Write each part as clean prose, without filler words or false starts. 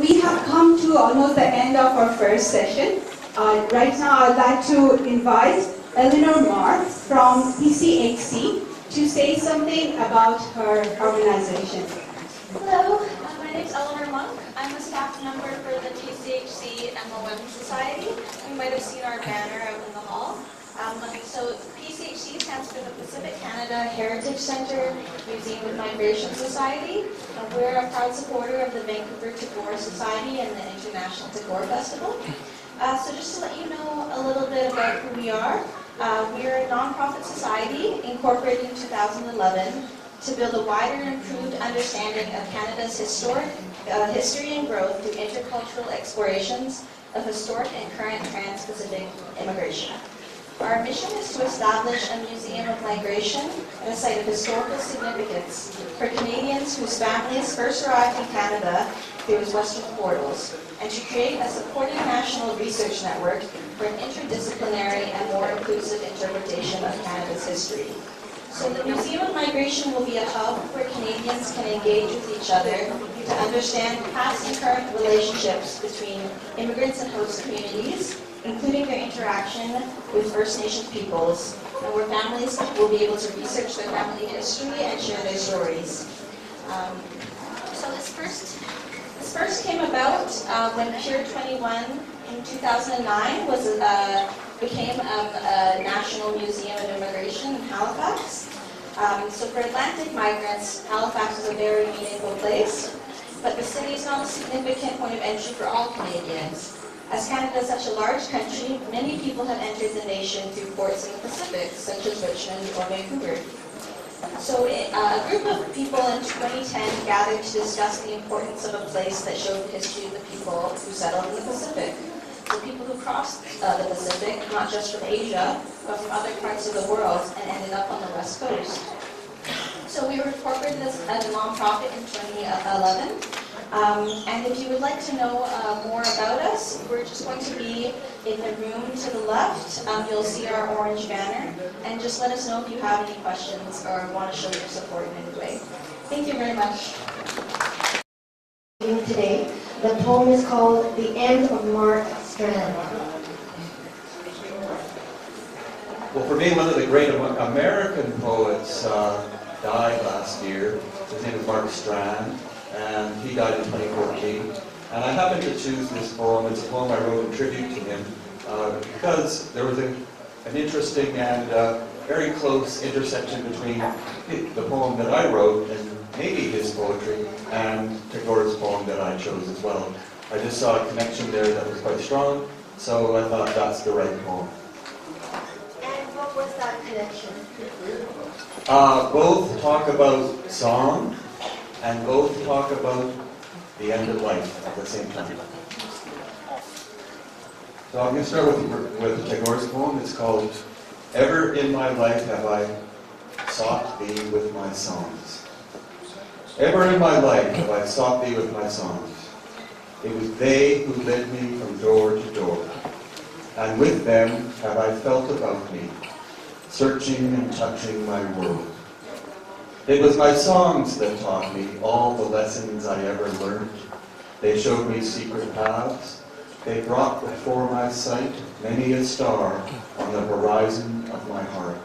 We have come to almost the end of our first session. Right now I'd like to invite Elanor Marr from PCHC to say something about her organization. Hello, my name is Elanor Monk. I'm a staff member for the PCHC MOM Society. You might have seen our banner out in the hall. So PCHC stands for the Pacific Canada Heritage Centre Museum of Migration Society. We're a proud supporter of the Vancouver Tagore Society and the International Tagore Festival. So just to let you know a little bit about who we are, we're a non-profit society incorporated in 2011 to build a wider and improved understanding of Canada's history and growth through intercultural explorations of historic and current trans-Pacific immigration. Our mission is to establish a museum of migration and a site of historical significance for Canadians whose families first arrived in Canada through its western portals, and to create a supporting national research network for an interdisciplinary and more inclusive interpretation of Canada's history. So the Museum of Migration will be a hub where Canadians can engage with each other to understand past and current relationships between immigrants and host communities, including their interaction with First Nations peoples, and where families will be able to research their family history and share their stories. So this first came about when Pier 21 in 2009 became a National Museum of Immigration in Halifax. So for Atlantic migrants, Halifax is a very meaningful place, but the city is not a significant point of entry for all Canadians. As Canada is such a large country, many people have entered the nation through ports in the Pacific, such as Richmond or Vancouver. So a group of people in 2010 gathered to discuss the importance of a place that showed the history of the people who settled in the Pacific. The people who crossed the Pacific, not just from Asia, but from other parts of the world, and ended up on the West Coast. So we were incorporated as a nonprofit in 2011. And if you would like to know more about us, we're just going to be in the room to the left. You'll see our orange banner. And just let us know if you have any questions or want to show your support in any way. Thank you very much. Today, the poem is called The End of Mark Strand. Well, for me, one of the great American poets died last year. His name is Mark Strand, and he died in 2014. And I happened to choose this poem. It's a poem I wrote in tribute to him because there was an interesting and very close intersection between the poem that I wrote and maybe his poetry and Tagore's poem that I chose as well. I just saw a connection there that was quite strong, so I thought that's the right poem. And what was that connection? Both talk about song and both talk about the end of life at the same time. So I'm going to start with Tagore's poem. It's called Ever in My Life Have I Sought Thee with My Songs. Ever in my life have I sought thee with my songs. It was they who led me from door to door, and with them have I felt about me, searching and touching my world. It was my songs that taught me all the lessons I ever learned. They showed me secret paths. They brought before my sight many a star on the horizon of my heart.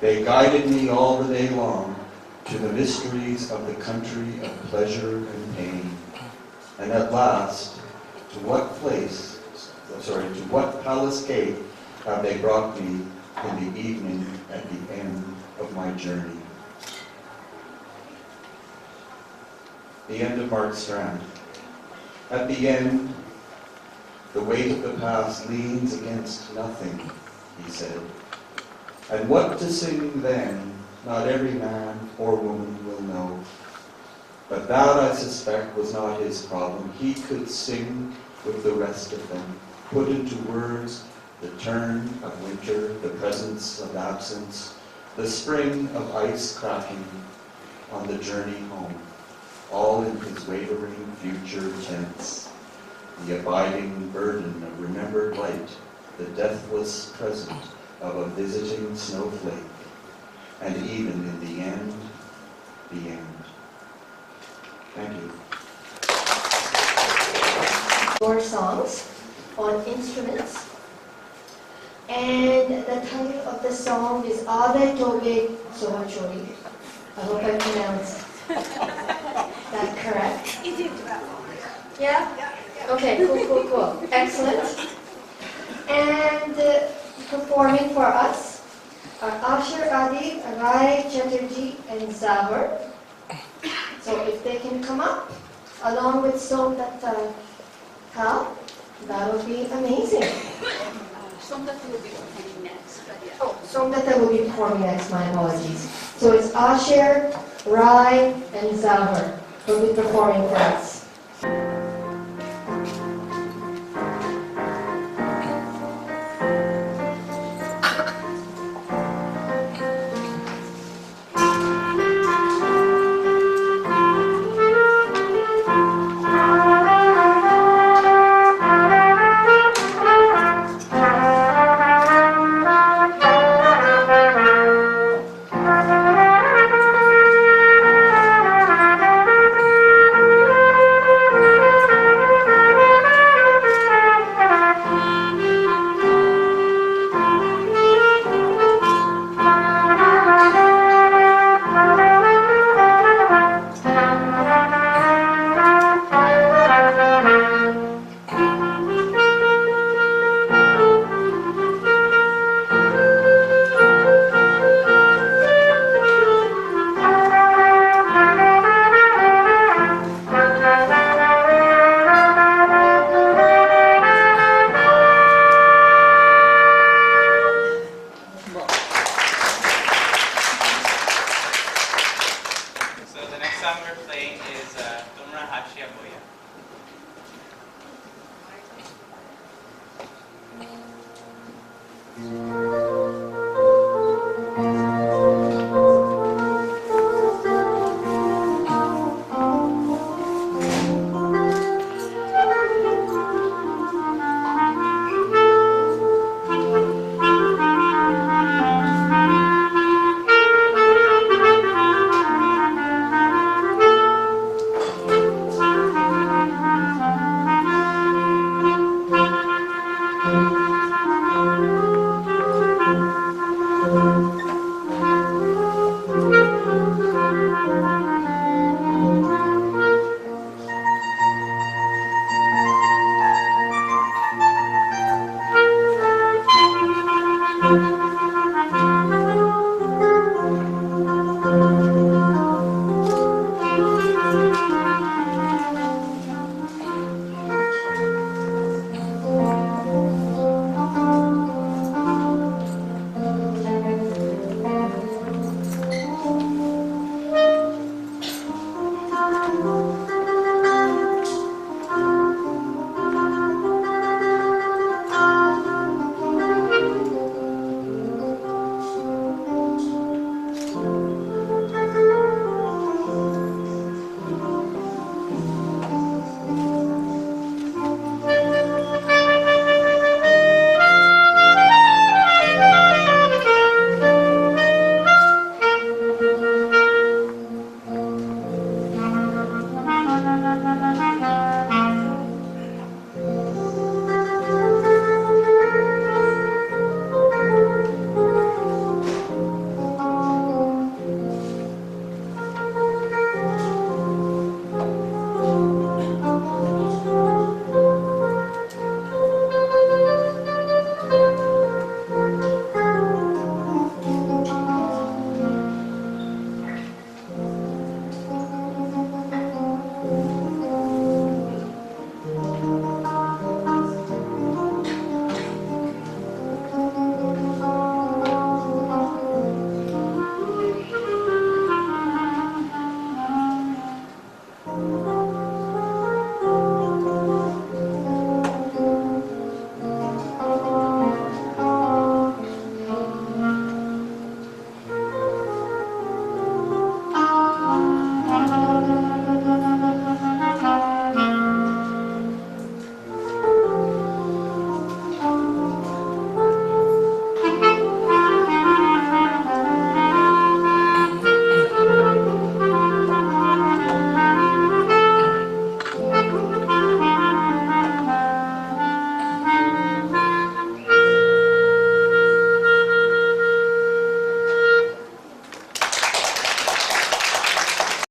They guided me all the day long to the mysteries of the country of pleasure and pain. And at last, to what palace gate have they brought me in the evening at the end of my journey? The end of Mark Strand. At the end, the weight of the past leans against nothing, he said. And what to sing then, not every man or woman will know. But that, I suspect, was not his problem. He could sing with the rest of them, put into words the turn of winter, the presence of absence, the spring of ice cracking on the journey home, all in his wavering future tense. The abiding burden of remembered light, the deathless present of a visiting snowflake, and even in the end, the end. Thank you. your songs on instruments. And the title of the song is Tobe Sohochori. I hope I pronounced that correct. Yeah? Okay, cool. Excellent. And performing for us are Adib, Raaj, Chatterje, and Zahur. So if they can come up, along with Som that that'll be amazing. Som that will be performing next. Oh, Som that will be performing next, my apologies. So it's Asher, Raaj, and Zahur will be performing for us.